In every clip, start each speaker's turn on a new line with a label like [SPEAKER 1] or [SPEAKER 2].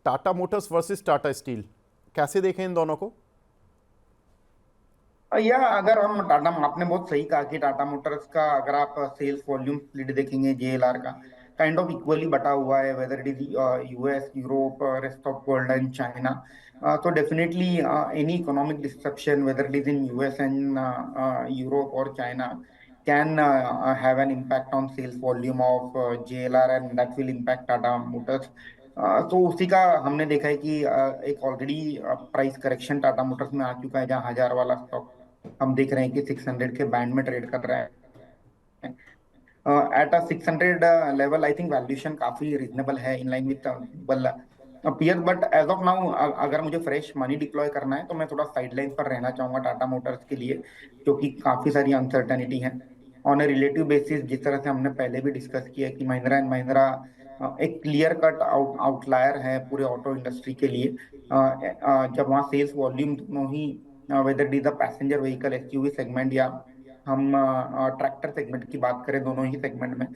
[SPEAKER 1] Tata Motors versus Tata steel, कैसे देखें इन दोनों को?
[SPEAKER 2] या अगर हम टाटा, आपने बहुत सही कहा कि टाटा मोटर्स का अगर आप सेल्स वॉल्यूम स्प्लिट देखेंगे जेएलआर का, काइंड ऑफ इक्वली बटा हुआ है, whether it is US, Europe, rest of world and China. तो definitely any economic disruption, whether it is in US and Europe or China, can have an impact on sales volume of JLR, and that will impact Tata Motors. तो उसी का हमने देखा है कि एक already price correction Tata Motors में आ चुका है, जहां 1000 वाला स्टॉक हम देख रहे हैं कि 600 के बैंड में ट्रेड कर रहा है। At a 600 level I think valuation काफी रीजनेबल है, in line with Google peer. But as of now अगर मुझे फ्रेश मनी डिप्लॉय करना है तो मैं थोड़ा साइडलाइन पर रहना चाहूंगा टाटा मोटर्स के लिए, क्योंकि काफी सारी अनसर्टेनिटी है ऑन ए रिलेटिव बेसिस। जिस तरह से हमने पहले भी डिस्कस किया कि महिंद्रा एंड महिंद्रा एक क्लियर कट आउटलायर है पूरे ऑटो इंडस्ट्री के लिए। जब वहाँ सेल्स वॉल्यूम दोनों ही, whether it is the passenger vehicle SUV segment या हम ट्रैक्टर सेगमेंट की बात करें, दोनों ही सेगमेंट में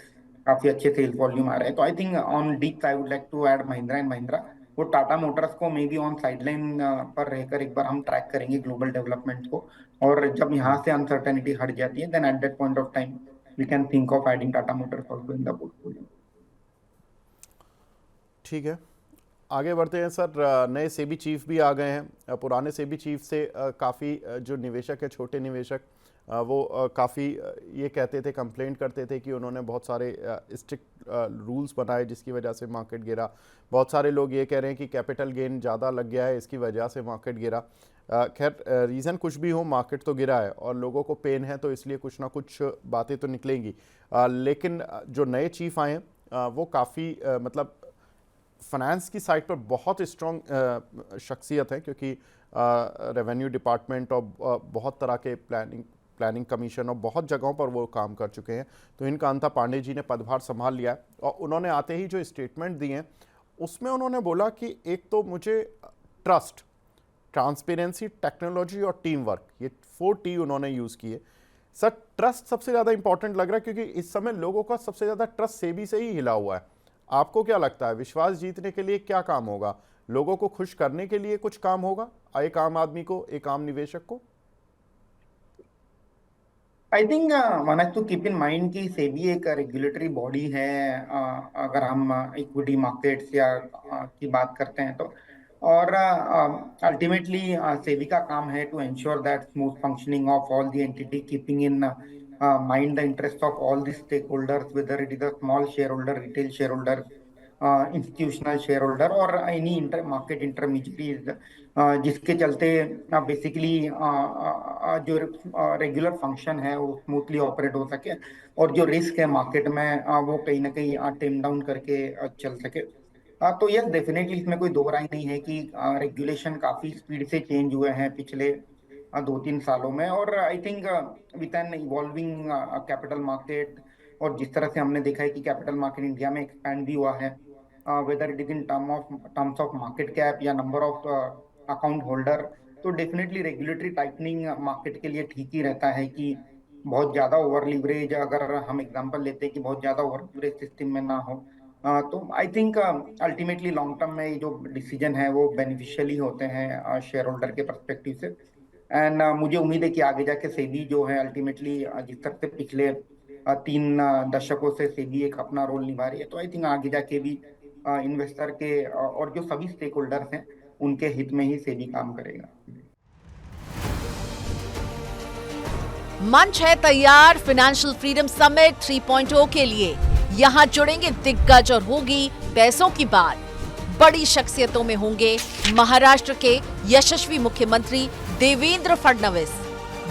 [SPEAKER 2] काफी अच्छे सेल्स वॉल्यूम आ रहे हैं। तो I think on dip I would like to add Mahindra and Mahindra. वो टाटा मोटर्स को मे बी ऑन साइडलाइन पर रहकर एक बार हम ट्रैक करेंगे ग्लोबल डेवलपमेंट को, और जब यहाँ से अनसर्टेनिटी हट जाती है then at that point of time we can think of adding Tata Motors also in the portfolio.
[SPEAKER 1] ठीक है, आगे बढ़ते हैं सर। नए सेबी चीफ भी आ गए हैं। पुराने सेबी चीफ से काफ़ी जो निवेशक है, छोटे निवेशक, वो काफ़ी ये कहते थे, कंप्लेंट करते थे कि उन्होंने बहुत सारे स्ट्रिक्ट रूल्स बनाए जिसकी वजह से मार्केट गिरा। बहुत सारे लोग ये कह रहे हैं कि कैपिटल गेन ज़्यादा लग गया है, इसकी वजह से मार्केट गिरा। खैर, रीज़न कुछ भी हो, मार्केट तो गिरा है और लोगों को पेन है, तो इसलिए कुछ ना कुछ बातें तो निकलेंगी। लेकिन जो नए चीफ आए हैं वो काफ़ी मतलब फाइनेंस की साइड पर बहुत स्ट्रॉन्ग शख्सियत है, क्योंकि रेवेन्यू डिपार्टमेंट और बहुत तरह के प्लानिंग कमीशन और बहुत जगहों पर वो काम कर चुके हैं। तो इनका अंता पांडे जी ने पदभार संभाल लिया है और उन्होंने आते ही जो स्टेटमेंट दिए हैं उसमें उन्होंने बोला कि एक तो मुझे ट्रस्ट, ट्रांसपेरेंसी, टेक्नोलॉजी और टीम वर्क, ये 4T उन्होंने यूज़ किए। सर, ट्रस्ट सबसे ज़्यादा इंपॉर्टेंट लग रहा है, क्योंकि इस समय लोगों का सबसे ज़्यादा ट्रस्ट सेबी से ही हिला हुआ है। आपको क्या लगता है, विश्वास जीतने के लिए क्या काम होगा? लोगों को खुश करने के लिए कुछ काम होगा, एक आम आदमी को, एक आम निवेशक को?
[SPEAKER 2] I think one has to keep in mind कि सेबी एक रेगुलेटरी बॉडी है। अगर हम इक्विटी मार्केट्स या की बात करते हैं तो, और अल्टीमेटली सेबी का काम है to ensure that smooth functioning of all the entity, keeping in mind the interest of all the stakeholders, whether it is a small shareholder, retail shareholder, institutional shareholder और any inter market intermediate, जिसके चलते basically जो regular function है वो smoothly operate हो सके, और जो रिस्क है मार्केट में वो कहीं ना कहीं टेम डाउन करके चल सके। तो यस, डेफिनेटली इसमें कोई दो राय नहीं है कि रेगुलेशन काफी स्पीड से चेंज हुए हैं पिछले 2-3 सालों में, और I think with an evolving capital market, और जिस तरह से हमने देखा है कि कैपिटल मार्केट इंडिया में एक्सपैंड भी हुआ है, whether it is in terms of market cap या नंबर ऑफ अकाउंट होल्डर, तो डेफिनेटली रेगुलेटरी टाइटनिंग मार्केट के लिए ठीक ही रहता है कि बहुत ज्यादा ओवर लिवरेज, अगर हम एग्जांपल लेते हैं कि बहुत ज्यादा ओवर लिवरेज सिस्टम में ना हो। तो I think ultimately long term में ये जो डिसीजन है वो बेनिफिशियल ही होते हैं शेयर होल्डर के परस्पेक्टिव से। एंड मुझे उम्मीद है कि आगे जाके सेबी जो है अल्टीमेटली जिस तरह से पिछले 3 दशकों से सेबी एक अपना रोल निभा रही है, तो आई थिंक आगे जाके भी इन्वेस्टर के और जो सभी स्टेक होल्डर्स हैं उनके हित में ही सेबी काम करेगा।
[SPEAKER 3] मंच है तैयार फाइनेंशियल फ्रीडम समिट 3.0 के लिए। यहाँ जुड़ेंगे दिग्गज और होगी पैसों की बात। बड़ी शख्सियतों में होंगे महाराष्ट्र के यशस्वी मुख्यमंत्री देवेंद्र फडणवीस,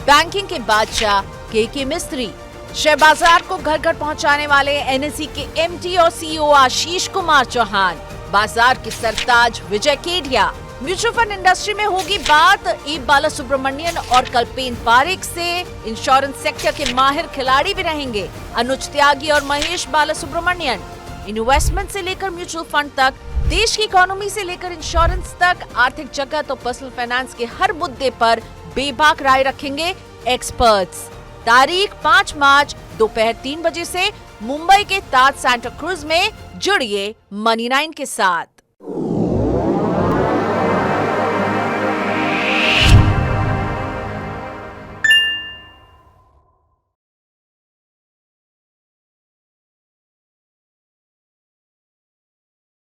[SPEAKER 3] बैंकिंग के बादशाह के मिस्त्री, शेयर बाजार को घर घर पहुंचाने वाले एनएसई के एमडी और सीईओ आशीष कुमार चौहान, बाजार के सरताज विजय केडिया। म्यूचुअल फंड इंडस्ट्री में होगी बात ई बालासुब्रमण्यन और कल्पेन पारेख से। इंश्योरेंस सेक्टर के माहिर खिलाड़ी भी रहेंगे अनुज त्यागी और महेश बालासुब्रमण्यन। इन्वेस्टमेंट से लेकर म्यूचुअल फंड तक, देश की इकोनॉमी से लेकर इंश्योरेंस तक, आर्थिक जगत और पर्सनल फाइनेंस के हर मुद्दे पर बेबाक राय रखेंगे एक्सपर्ट्स। तारीख 5 मार्च दोपहर 3 बजे से मुंबई के ताज सेंटा क्रूज में। जुड़िए मनी 9 के साथ।